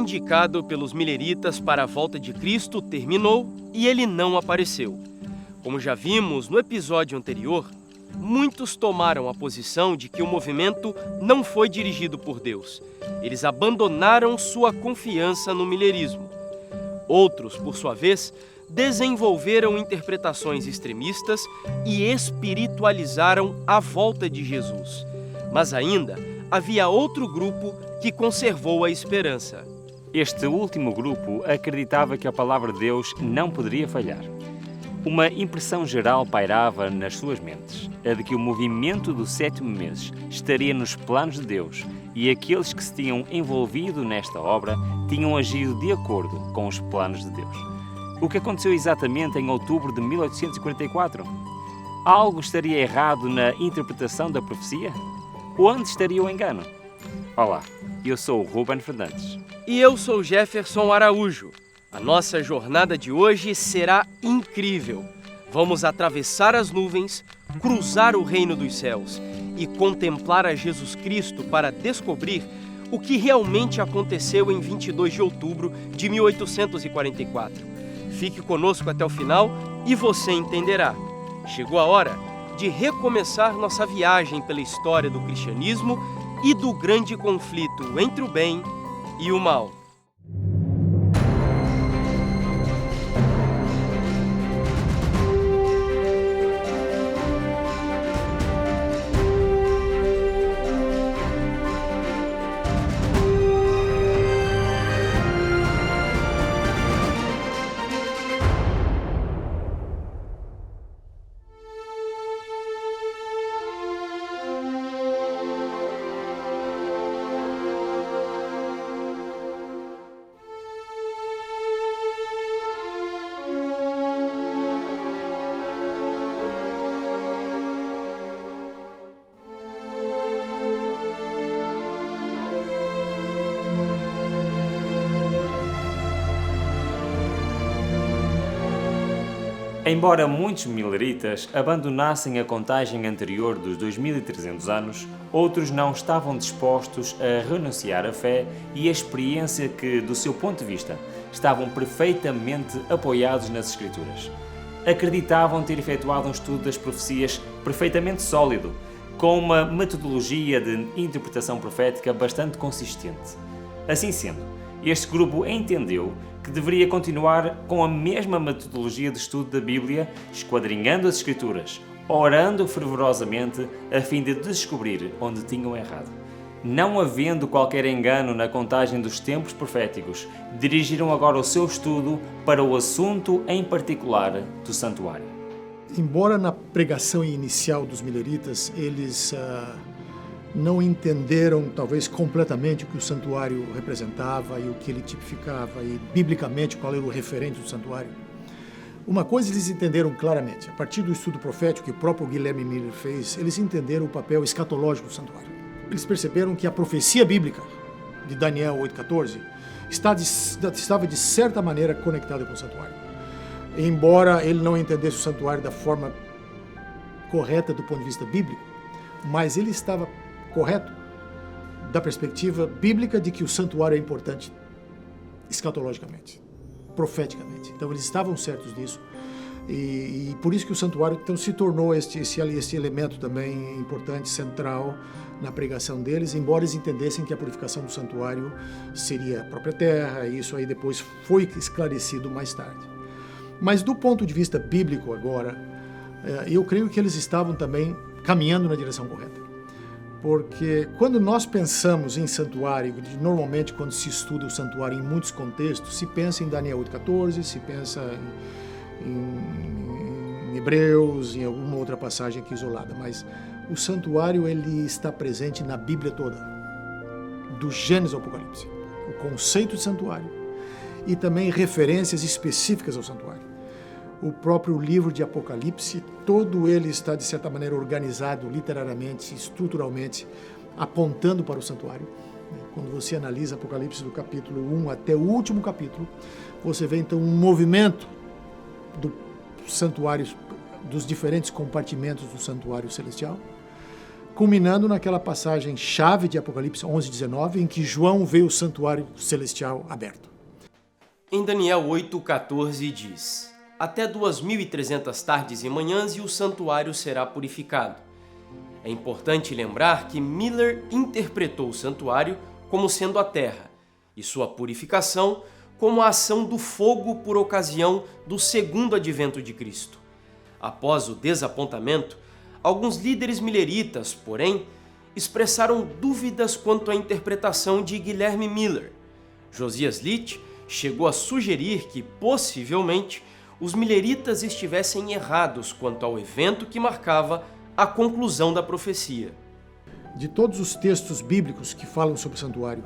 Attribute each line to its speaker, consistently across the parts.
Speaker 1: indicado pelos mileritas para a volta de Cristo terminou e ele não apareceu. Como já vimos no episódio anterior, muitos tomaram a posição de que o movimento não foi dirigido por Deus. Eles abandonaram sua confiança no milerismo. Outros, por sua vez, desenvolveram interpretações extremistas e espiritualizaram a volta de Jesus. Mas ainda havia outro grupo que conservou a esperança.
Speaker 2: Este último grupo acreditava que a palavra de Deus não poderia falhar. Uma impressão geral pairava nas suas mentes, a de que o movimento do 7º mês estaria nos planos de Deus e aqueles que se tinham envolvido nesta obra tinham agido de acordo com os planos de Deus. O que aconteceu exatamente em outubro de 1844? Algo estaria errado na interpretação da profecia? Onde estaria o engano? Olá, eu sou o Ruben Fernandes.
Speaker 1: E eu sou Jefferson Araújo. A nossa jornada de hoje será incrível. Vamos atravessar as nuvens, cruzar o reino dos céus e contemplar a Jesus Cristo para descobrir o que realmente aconteceu em 22 de outubro de 1844. Fique conosco até o final e você entenderá. Chegou a hora de recomeçar nossa viagem pela história do cristianismo e do grande conflito entre o bem e o mal.
Speaker 2: Embora muitos mileritas abandonassem a contagem anterior dos 2300 anos, outros não estavam dispostos a renunciar à fé e à experiência que, do seu ponto de vista, estavam perfeitamente apoiados nas Escrituras. Acreditavam ter efetuado um estudo das profecias perfeitamente sólido, com uma metodologia de interpretação profética bastante consistente. Assim sendo, este grupo entendeu que deveria continuar com a mesma metodologia de estudo da Bíblia, esquadrinhando as Escrituras, orando fervorosamente a fim de descobrir onde tinham errado. Não havendo qualquer engano na contagem dos tempos proféticos, dirigiram agora o seu estudo para o assunto em particular do santuário.
Speaker 3: Embora na pregação inicial dos mileritas eles não entenderam, talvez, completamente o que o santuário representava e o que ele tipificava e, biblicamente, qual era o referente do santuário. Uma coisa eles entenderam claramente. A partir do estudo profético que o próprio Guilherme Miller fez, eles entenderam o papel escatológico do santuário. Eles perceberam que a profecia bíblica de Daniel 8,14 estava, de certa maneira, conectada com o santuário. Embora ele não entendesse o santuário da forma correta do ponto de vista bíblico, mas ele estava correto da perspectiva bíblica de que o santuário é importante escatologicamente, profeticamente. Então eles estavam certos disso e por isso que o santuário então se tornou esse elemento também importante, central na pregação deles, embora eles entendessem que a purificação do santuário seria a própria terra, e isso aí depois foi esclarecido mais tarde. Mas do ponto de vista bíblico agora, eu creio que eles estavam também caminhando na direção correta. Porque quando nós pensamos em santuário, normalmente quando se estuda o santuário em muitos contextos, se pensa em Daniel 8,14, se pensa em Hebreus, em alguma outra passagem aqui isolada, mas o santuário ele está presente na Bíblia toda, do Gênesis ao Apocalipse. O conceito de santuário e também referências específicas ao santuário. O próprio livro de Apocalipse, todo ele está, de certa maneira, organizado literariamente, estruturalmente, apontando para o santuário. Quando você analisa Apocalipse do capítulo 1 até o último capítulo, você vê, então, um movimento do santuário, dos diferentes compartimentos do santuário celestial, culminando naquela passagem chave de Apocalipse 11:19, em que João vê o santuário celestial aberto.
Speaker 1: Em Daniel 8,14 diz: Até 2.300 tardes e manhãs e o santuário será purificado. É importante lembrar que Miller interpretou o santuário como sendo a terra, e sua purificação como a ação do fogo por ocasião do segundo advento de Cristo. Após o desapontamento, alguns líderes milleritas, porém, expressaram dúvidas quanto à interpretação de Guilherme Miller. Josias Litch chegou a sugerir que, possivelmente, os milleritas estivessem errados quanto ao evento que marcava a conclusão da profecia.
Speaker 3: De todos os textos bíblicos que falam sobre o santuário,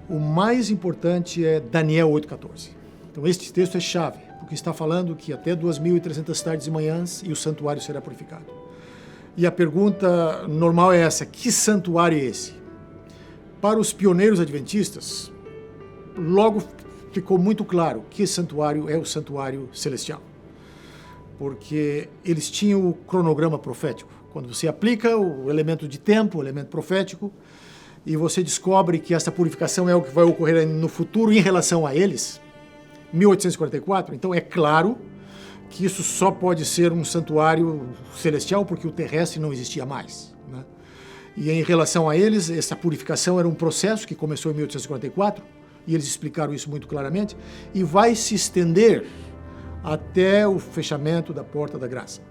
Speaker 3: o mais importante é Daniel 8,14. Então este texto é chave, porque está falando que até 2.300 tardes e manhãs e o santuário será purificado. E a pergunta normal é essa: que santuário é esse? Para os pioneiros adventistas, logo ficou muito claro que esse santuário é o santuário celestial, porque eles tinham o cronograma profético. Quando você aplica o elemento de tempo, o elemento profético, e você descobre que essa purificação é o que vai ocorrer no futuro em relação a eles, 1844, então é claro que isso só pode ser um santuário celestial porque o terrestre não existia mais, né? E em relação a eles, essa purificação era um processo que começou em 1844, e eles explicaram isso muito claramente, e vai se estender até o fechamento da Porta da Graça.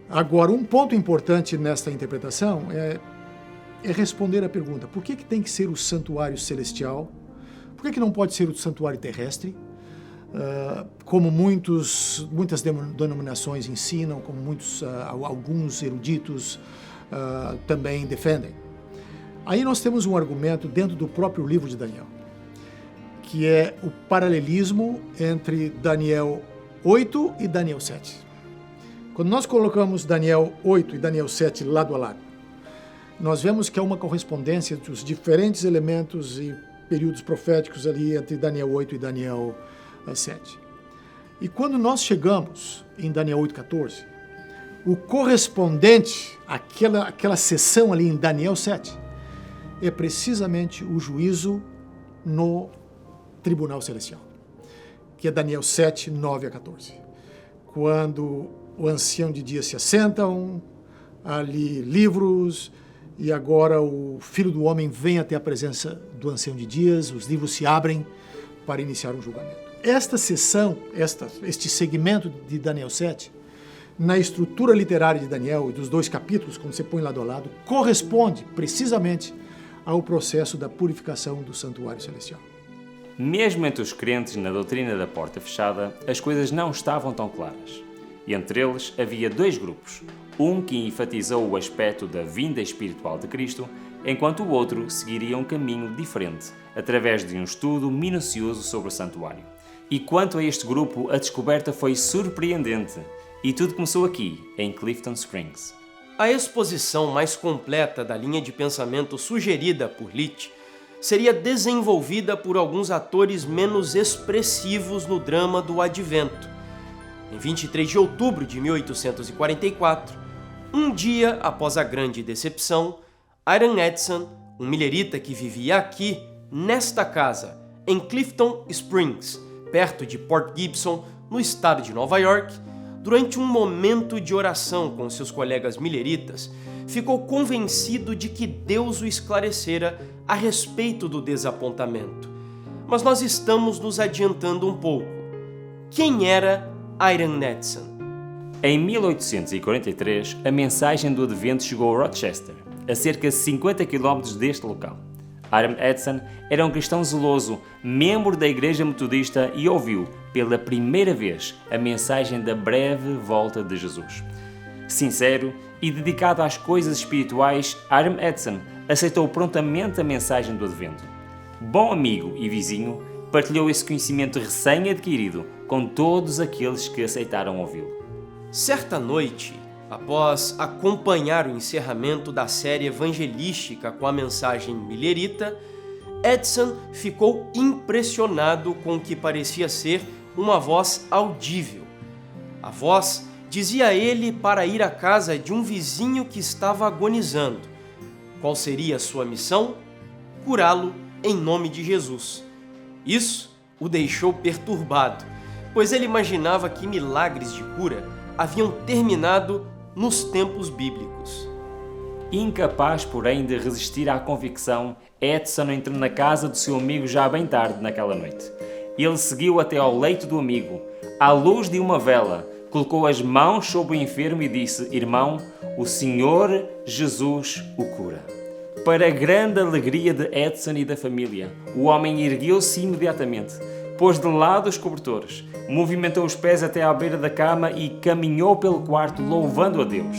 Speaker 3: Agora, um ponto importante nesta interpretação é responder a pergunta: por que tem que ser o santuário celestial? Por que não pode ser o santuário terrestre? Como muitas denominações ensinam, como alguns eruditos também defendem. Aí nós temos um argumento dentro do próprio livro de Daniel, que é o paralelismo entre Daniel 8 e Daniel 7. Quando nós colocamos Daniel 8 e Daniel 7 lado a lado, nós vemos que há uma correspondência entre os diferentes elementos e períodos proféticos ali entre Daniel 8 e Daniel 7. E quando nós chegamos em Daniel 8,14, o correspondente àquela sessão ali em Daniel 7 é precisamente o juízo no tribunal celestial, que é Daniel 7, 9 a 14. Quando o ancião de dias se assentam, ali livros, e agora o Filho do Homem vem até a presença do ancião de dias, os livros se abrem para iniciar um julgamento. Esta sessão, este segmento de Daniel 7, na estrutura literária de Daniel e dos dois capítulos, quando você põe lado a lado, corresponde precisamente ao processo da purificação do santuário celestial.
Speaker 2: Mesmo entre os crentes na doutrina da porta fechada, as coisas não estavam tão claras. E entre eles havia dois grupos, um que enfatizou o aspecto da vinda espiritual de Cristo, enquanto o outro seguiria um caminho diferente, através de um estudo minucioso sobre o santuário. E quanto a este grupo, a descoberta foi surpreendente, e tudo começou aqui, em Clifton Springs.
Speaker 1: A exposição mais completa da linha de pensamento sugerida por Litch seria desenvolvida por alguns atores menos expressivos no drama do Advento. Em 23 de outubro de 1844, um dia após a grande decepção, Hiram Edson, um millerita que vivia aqui, nesta casa, em Clifton Springs, perto de Port Gibson, no estado de Nova York, durante um momento de oração com seus colegas milleritas, ficou convencido de que Deus o esclarecera a respeito do desapontamento. Mas nós estamos nos adiantando um pouco. Quem era Hiram Edson?
Speaker 2: Em 1843, a mensagem do Advento chegou a Rochester, a cerca de 50 km deste local. Hiram Edson era um cristão zeloso, membro da Igreja Metodista, e ouviu, pela primeira vez, a mensagem da breve volta de Jesus. Sincero e dedicado às coisas espirituais, Hiram Edson aceitou prontamente a mensagem do Advento. Bom amigo e vizinho, partilhou esse conhecimento recém-adquirido com todos aqueles que aceitaram ouvi-lo.
Speaker 1: Certa noite, após acompanhar o encerramento da série evangelística com a mensagem millerita, Edson ficou impressionado com o que parecia ser uma voz audível. A voz dizia ele para ir à casa de um vizinho que estava agonizando. Qual seria a sua missão? Curá-lo em nome de Jesus. Isso o deixou perturbado, pois ele imaginava que milagres de cura haviam terminado nos tempos bíblicos.
Speaker 2: Incapaz, porém, de resistir à convicção, Edson entrou na casa do seu amigo já bem tarde naquela noite. Ele seguiu até ao leito do amigo, à luz de uma vela, colocou as mãos sobre o enfermo e disse: Irmão, o Senhor Jesus o cura. Para a grande alegria de Edson e da família, o homem ergueu-se imediatamente, pôs de lado os cobertores, movimentou os pés até à beira da cama e caminhou pelo quarto louvando a Deus.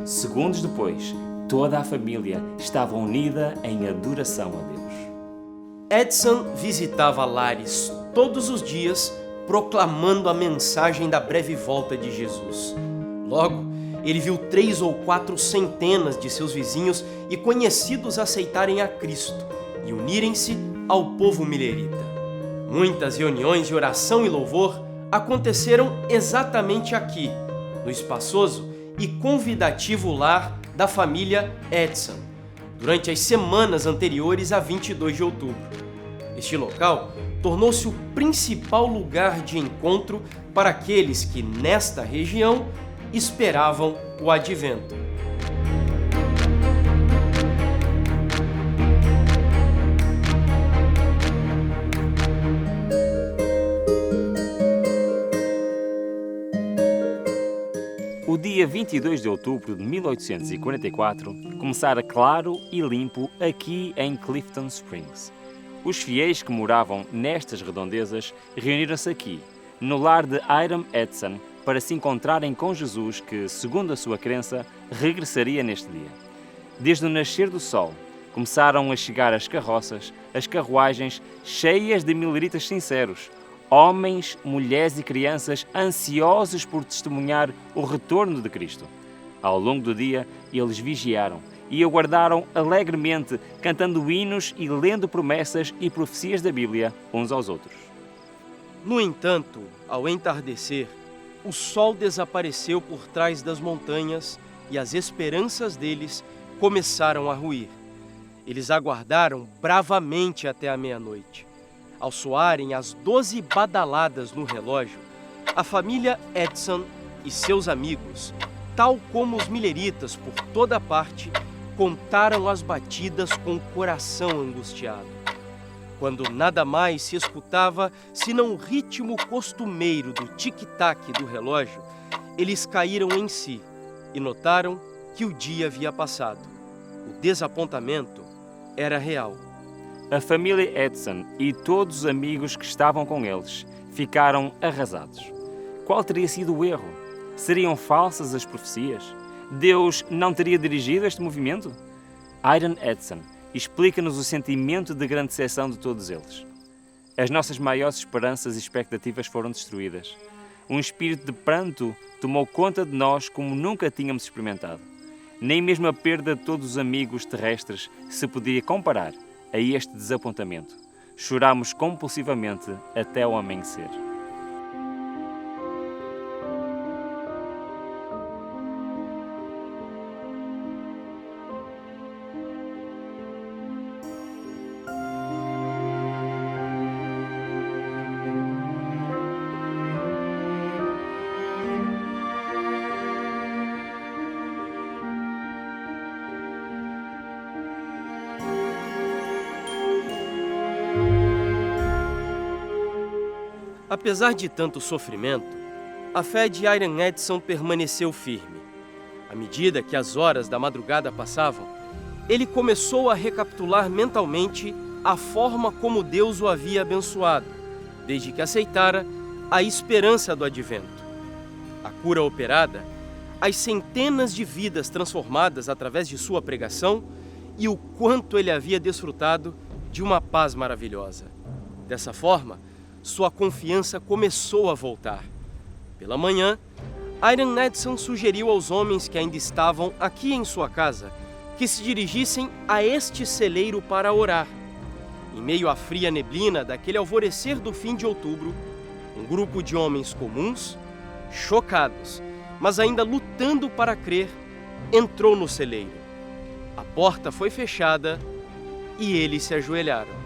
Speaker 2: Segundos depois, toda a família estava unida em adoração a Deus.
Speaker 1: Edson visitava lares todos os dias, proclamando a mensagem da breve volta de Jesus. Logo, ele viu 3 ou 4 centenas de seus vizinhos e conhecidos aceitarem a Cristo e unirem-se ao povo millerita. Muitas reuniões de oração e louvor aconteceram exatamente aqui, no espaçoso e convidativo lar da família Edson, durante as semanas anteriores a 22 de outubro. Este local tornou-se o principal lugar de encontro para aqueles que, nesta região, esperavam o advento.
Speaker 2: O dia 22 de outubro de 1844 começara claro e limpo aqui em Clifton Springs. Os fiéis que moravam nestas redondezas reuniram-se aqui, no lar de Hiram Edson, para se encontrarem com Jesus que, segundo a sua crença, regressaria neste dia. Desde o nascer do sol, começaram a chegar as carroças, as carruagens cheias de milleritas sinceros, homens, mulheres e crianças ansiosos por testemunhar o retorno de Cristo. Ao longo do dia, eles vigiaram e aguardaram alegremente, cantando hinos e lendo promessas e profecias da Bíblia uns aos outros.
Speaker 1: No entanto, ao entardecer, o sol desapareceu por trás das montanhas e as esperanças deles começaram a ruir. Eles aguardaram bravamente até a meia-noite. Ao soarem as 12 badaladas no relógio, a família Edson e seus amigos, tal como os milleritas por toda parte, contaram as batidas com o coração angustiado. Quando nada mais se escutava senão o ritmo costumeiro do tic-tac do relógio, eles caíram em si e notaram que o dia havia passado. O desapontamento era real.
Speaker 2: A família Edson e todos os amigos que estavam com eles ficaram arrasados. Qual teria sido o erro? Seriam falsas as profecias? Deus não teria dirigido este movimento? Hiram Edson explica-nos o sentimento de grande decepção de todos eles. As nossas maiores esperanças e expectativas foram destruídas. Um espírito de pranto tomou conta de nós como nunca tínhamos experimentado. Nem mesmo a perda de todos os amigos terrestres se podia comparar a este desapontamento. Chorámos compulsivamente até ao amanhecer.
Speaker 1: Apesar de tanto sofrimento, a fé de Hiram Edson permaneceu firme. À medida que as horas da madrugada passavam, ele começou a recapitular mentalmente a forma como Deus o havia abençoado, desde que aceitara a esperança do advento. A cura operada, as centenas de vidas transformadas através de sua pregação e o quanto ele havia desfrutado de uma paz maravilhosa. Dessa forma, sua confiança começou a voltar. Pela manhã, Hiram Edson sugeriu aos homens que ainda estavam aqui em sua casa que se dirigissem a este celeiro para orar. Em meio à fria neblina daquele alvorecer do fim de outubro, um grupo de homens comuns, chocados, mas ainda lutando para crer, entrou no celeiro. A porta foi fechada e eles se ajoelharam.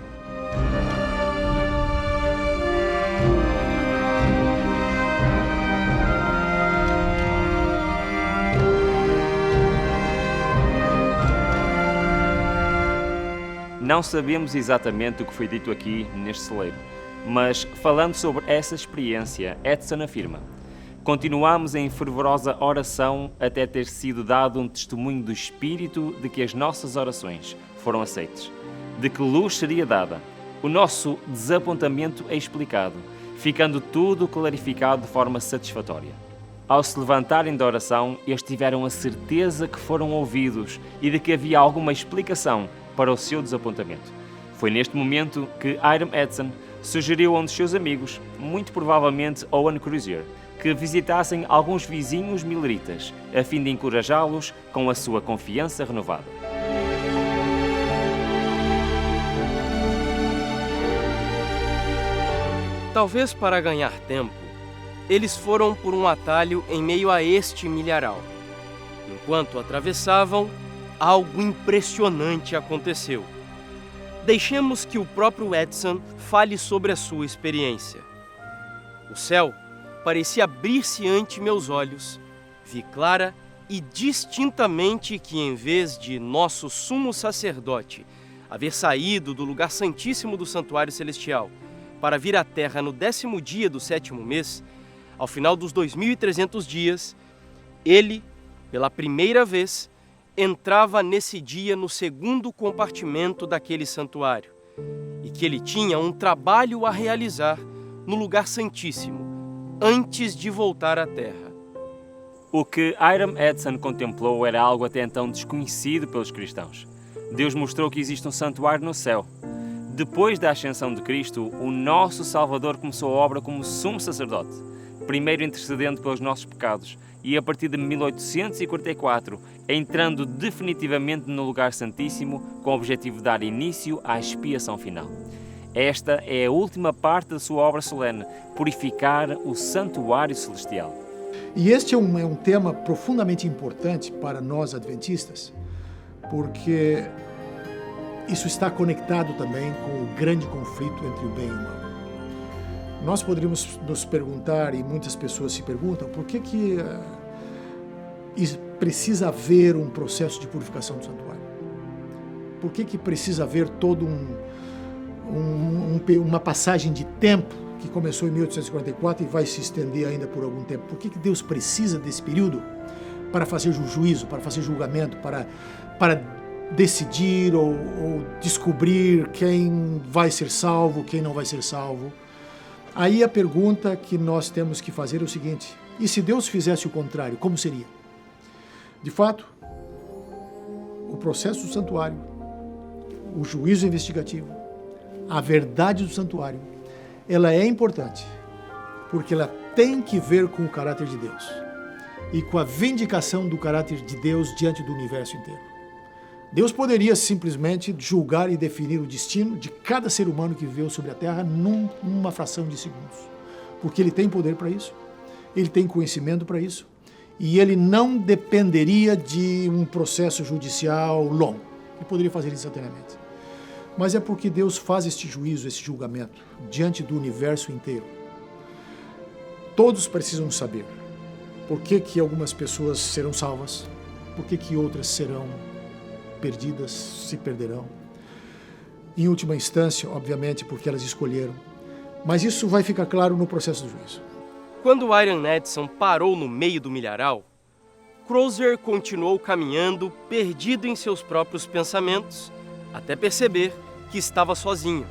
Speaker 2: Não sabemos exatamente o que foi dito aqui neste celeiro, mas falando sobre essa experiência, Edson afirma: continuamos em fervorosa oração até ter sido dado um testemunho do Espírito de que as nossas orações foram aceitas, de que luz seria dada, o nosso desapontamento é explicado, ficando tudo clarificado de forma satisfatória. Ao se levantarem da oração, eles tiveram a certeza que foram ouvidos e de que havia alguma explicação para o seu desapontamento. Foi neste momento que Hiram Edson sugeriu a um dos seus amigos, muito provavelmente Owen Crozier, que visitassem alguns vizinhos mileritas, a fim de encorajá-los com a sua confiança renovada.
Speaker 1: Talvez para ganhar tempo, eles foram por um atalho em meio a este milharal. Enquanto atravessavam, algo impressionante aconteceu. Deixemos que o próprio Edson fale sobre a sua experiência. O céu parecia abrir-se ante meus olhos. Vi clara e distintamente que, em vez de nosso sumo sacerdote haver saído do lugar santíssimo do santuário celestial para vir à terra no 10º dia do 7º mês, ao final dos 2.300 dias, ele, pela primeira vez, entrava nesse dia no 2º compartimento daquele santuário, e que ele tinha um trabalho a realizar no lugar santíssimo, antes de voltar à terra.
Speaker 2: O que Hiram Edson contemplou era algo até então desconhecido pelos cristãos. Deus mostrou que existe um santuário no céu. Depois da ascensão de Cristo, o nosso Salvador começou a obra como sumo sacerdote, primeiro intercedendo pelos nossos pecados, e a partir de 1844, entrando definitivamente no lugar santíssimo com o objetivo de dar início à expiação final. Esta é a última parte da sua obra solene, purificar o santuário celestial.
Speaker 3: E este é um tema profundamente importante para nós adventistas, porque isso está conectado também com o grande conflito entre o bem e o mal. Nós poderíamos nos perguntar, e muitas pessoas se perguntam, por que precisa haver um processo de purificação do santuário? Por que precisa haver todo uma passagem de tempo que começou em 1844 e vai se estender ainda por algum tempo? Por que Deus precisa desse período para fazer juízo, para fazer julgamento, para decidir ou descobrir quem vai ser salvo, quem não vai ser salvo? Aí a pergunta que nós temos que fazer é o seguinte: e se Deus fizesse o contrário, como seria? De fato, o processo do santuário, o juízo investigativo, a verdade do santuário, ela é importante, porque ela tem que ver com o caráter de Deus e com a vindicação do caráter de Deus diante do universo inteiro. Deus poderia simplesmente julgar e definir o destino de cada ser humano que viveu sobre a Terra numa fração de segundos, porque Ele tem poder para isso, Ele tem conhecimento para isso, e Ele não dependeria de um processo judicial longo. Ele poderia fazer instantaneamente. Mas é porque Deus faz este juízo, esse julgamento, diante do universo inteiro. Todos precisam saber por que algumas pessoas serão salvas, por que outras serão perdidas, se perderão. Em última instância, obviamente, porque elas escolheram. Mas isso vai ficar claro no processo do juízo.
Speaker 1: Quando Hiram Edson parou no meio do milharal, Crozier continuou caminhando, perdido em seus próprios pensamentos, até perceber que estava sozinho.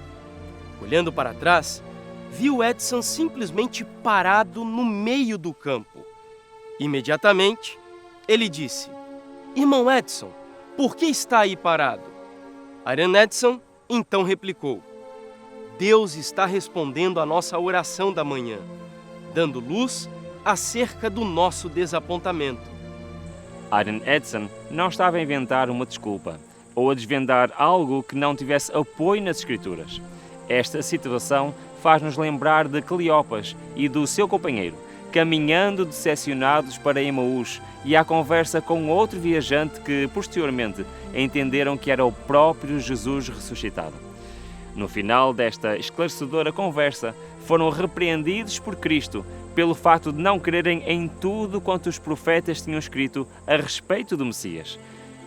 Speaker 1: Olhando para trás, viu Edson simplesmente parado no meio do campo. Imediatamente, ele disse: "Irmão Edson, por que está aí parado?" Hiram Edson então replicou: "Deus está respondendo a nossa oração da manhã, dando luz acerca do nosso desapontamento."
Speaker 2: Hiram Edson não estava a inventar uma desculpa ou a desvendar algo que não tivesse apoio nas Escrituras. Esta situação faz-nos lembrar de Cleopas e do seu companheiro, caminhando decepcionados para Emaús e à conversa com outro viajante que, posteriormente, entenderam que era o próprio Jesus ressuscitado. No final desta esclarecedora conversa, foram repreendidos por Cristo pelo facto de não crerem em tudo quanto os profetas tinham escrito a respeito do Messias.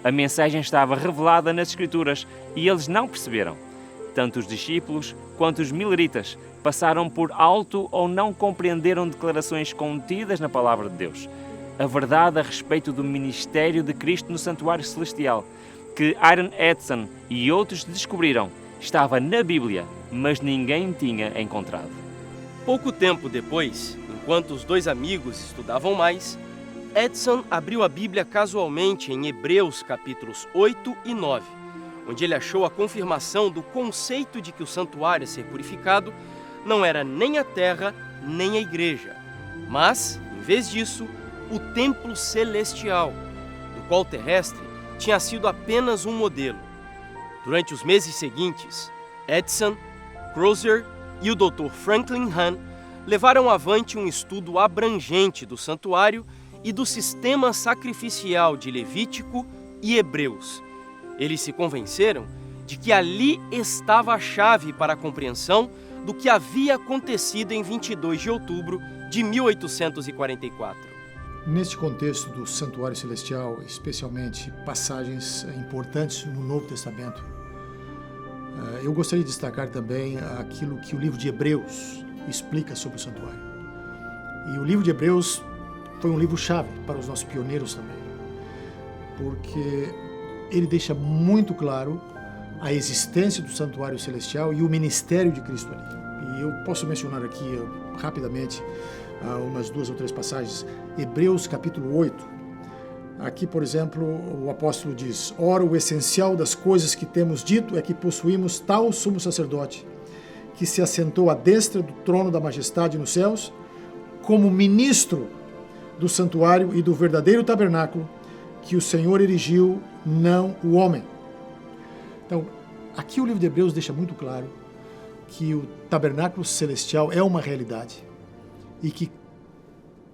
Speaker 2: A mensagem estava revelada nas Escrituras e eles não perceberam. Tanto os discípulos quanto os mileritas passaram por alto ou não compreenderam declarações contidas na Palavra de Deus. A verdade a respeito do ministério de Cristo no Santuário Celestial, que Iron Edson e outros descobriram, estava na Bíblia, mas ninguém tinha encontrado.
Speaker 1: Pouco tempo depois, enquanto os dois amigos estudavam mais, Edson abriu a Bíblia casualmente em Hebreus capítulos 8 e 9, onde ele achou a confirmação do conceito de que o santuário a ser purificado não era nem a terra nem a igreja, mas, em vez disso, o templo celestial, do qual o terrestre tinha sido apenas um modelo. Durante os meses seguintes, Edson, Crozier e o Dr. Franklin Hahn levaram avante um estudo abrangente do santuário e do sistema sacrificial de Levítico e Hebreus. Eles se convenceram de que ali estava a chave para a compreensão do que havia acontecido em 22 de outubro de 1844.
Speaker 3: Neste contexto do Santuário Celestial, especialmente passagens importantes no Novo Testamento, eu gostaria de destacar também aquilo que o livro de Hebreus explica sobre o santuário. E o livro de Hebreus foi um livro-chave para os nossos pioneiros também, porque ele deixa muito claro a existência do Santuário Celestial e o ministério de Cristo ali. E eu posso mencionar aqui rapidamente umas 2 ou 3 passagens. Hebreus capítulo 8. Aqui, por exemplo, o apóstolo diz: ora, o essencial das coisas que temos dito é que possuímos tal sumo sacerdote, que se assentou à destra do trono da majestade nos céus, como ministro do santuário e do verdadeiro tabernáculo que o Senhor erigiu, não o homem. Então, aqui o livro de Hebreus deixa muito claro que o tabernáculo celestial é uma realidade e que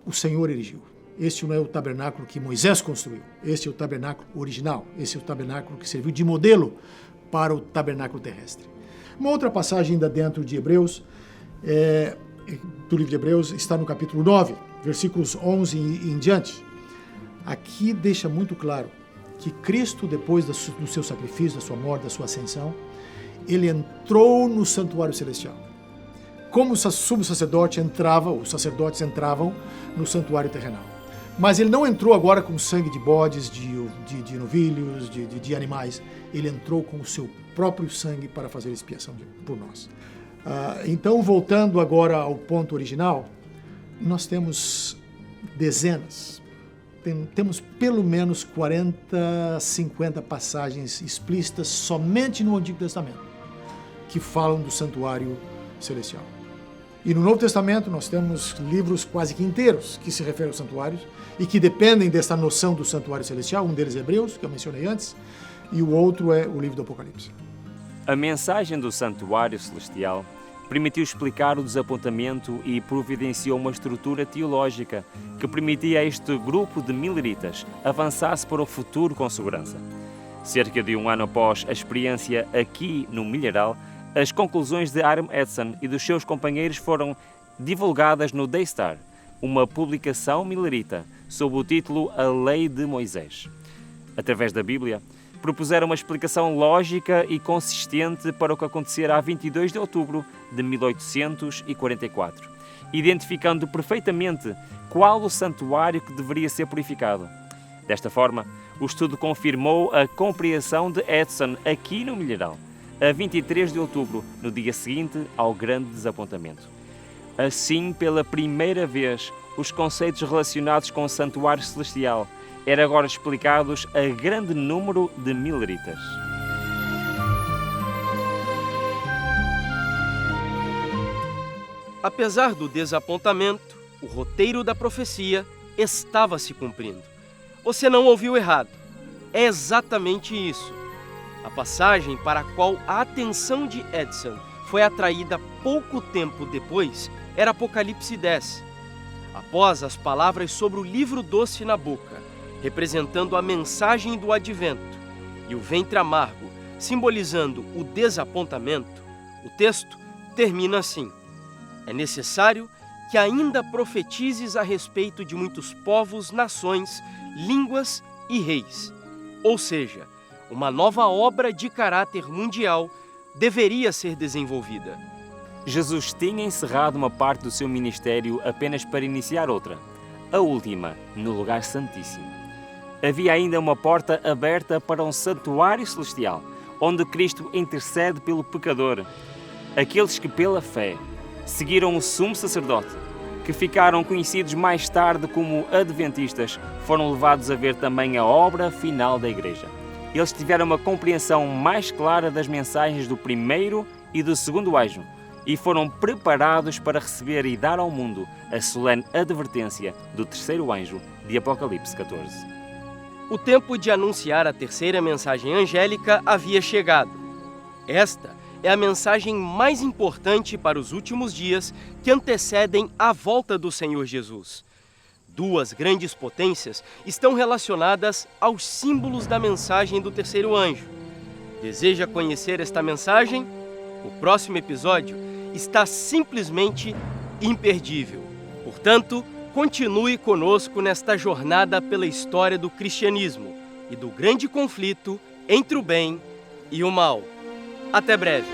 Speaker 3: o Senhor erigiu. Este não é o tabernáculo que Moisés construiu, este é o tabernáculo original, este é o tabernáculo que serviu de modelo para o tabernáculo terrestre. Uma outra passagem ainda dentro de Hebreus, do livro de Hebreus, está no capítulo 9, versículos 11 e em diante. Aqui deixa muito claro que Cristo, depois do seu sacrifício, da sua morte, da sua ascensão, ele entrou no santuário celestial. Como o sumo sacerdote entrava, os sacerdotes entravam no santuário terrenal. Mas ele não entrou agora com sangue de bodes, de novilhos, de animais. Ele entrou com o seu próprio sangue para fazer expiação por nós. Então, voltando agora ao ponto original, nós temos dezenas, temos pelo menos 40, 50 passagens explícitas somente no Antigo Testamento, que falam do santuário celestial. E no Novo Testamento nós temos livros quase que inteiros que se referem aos santuários e que dependem dessa noção do santuário celestial. Um deles é Hebreus, que eu mencionei antes, e o outro é o livro do Apocalipse.
Speaker 2: A mensagem do santuário celestial permitiu explicar o desapontamento e providenciou uma estrutura teológica que permitia a este grupo de mileritas avançasse para o futuro com segurança. Cerca de um ano após a experiência aqui no Milharal, as conclusões de Hiram Edson e dos seus companheiros foram divulgadas no Daystar, uma publicação milerita sob o título A Lei de Moisés. Através da Bíblia, propuseram uma explicação lógica e consistente para o que acontecera a 22 de outubro de 1844, identificando perfeitamente qual o santuário que deveria ser purificado. Desta forma, o estudo confirmou a compreensão de Edson aqui no Milharal, a 23 de outubro, no dia seguinte ao grande desapontamento. Assim, pela primeira vez, os conceitos relacionados com o santuário celestial eram agora explicados a grande número de mileritas.
Speaker 1: Apesar do desapontamento, o roteiro da profecia estava se cumprindo. Você não ouviu errado. É exatamente isso. A passagem para a qual a atenção de Edson foi atraída pouco tempo depois era Apocalipse 10. Após as palavras sobre o livro doce na boca, representando a mensagem do advento, e o ventre amargo, simbolizando o desapontamento, o texto termina assim: é necessário que ainda profetizes a respeito de muitos povos, nações, línguas e reis. Ou seja, uma nova obra de caráter mundial deveria ser desenvolvida.
Speaker 2: Jesus tinha encerrado uma parte do seu ministério apenas para iniciar outra, a última, no lugar santíssimo. Havia ainda uma porta aberta para um santuário celestial, onde Cristo intercede pelo pecador. Aqueles que pela fé seguiram o sumo sacerdote, que ficaram conhecidos mais tarde como adventistas, foram levados a ver também a obra final da Igreja. Eles tiveram uma compreensão mais clara das mensagens do primeiro e do segundo anjo e foram preparados para receber e dar ao mundo a solene advertência do terceiro anjo de Apocalipse 14.
Speaker 1: O tempo de anunciar a terceira mensagem angélica havia chegado. Esta é a mensagem mais importante para os últimos dias que antecedem a volta do Senhor Jesus. Duas grandes potências estão relacionadas aos símbolos da mensagem do terceiro anjo. Deseja conhecer esta mensagem? O próximo episódio está simplesmente imperdível. Portanto, continue conosco nesta jornada pela história do cristianismo e do grande conflito entre o bem e o mal. Até breve!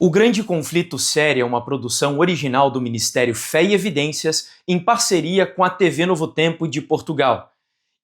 Speaker 1: O Grande Conflito Série é uma produção original do Ministério Fé e Evidências em parceria com a TV Novo Tempo de Portugal.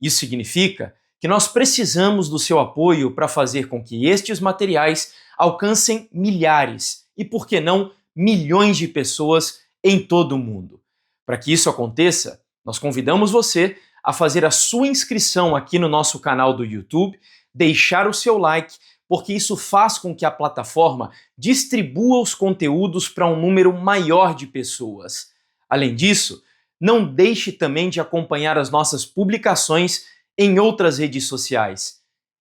Speaker 1: Isso significa que nós precisamos do seu apoio para fazer com que estes materiais alcancem milhares e, por que não, milhões de pessoas em todo o mundo. Para que isso aconteça, nós convidamos você a fazer a sua inscrição aqui no nosso canal do YouTube, deixar o seu like, porque isso faz com que a plataforma distribua os conteúdos para um número maior de pessoas. Além disso, não deixe também de acompanhar as nossas publicações em outras redes sociais.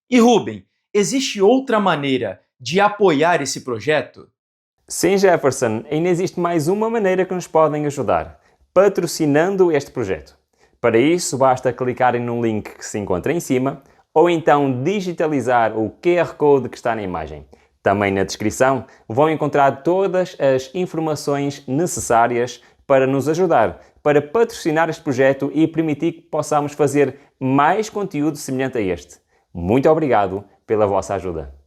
Speaker 1: E Rubem, existe outra maneira de apoiar esse projeto?
Speaker 2: Sim, Jefferson, ainda existe mais uma maneira que nos podem ajudar, patrocinando este projeto. Para isso, basta clicarem no link que se encontra em cima, ou então digitalizar o QR Code que está na imagem. Também na descrição vão encontrar todas as informações necessárias para nos ajudar, para patrocinar este projeto e permitir que possamos fazer mais conteúdo semelhante a este. Muito obrigado pela vossa ajuda.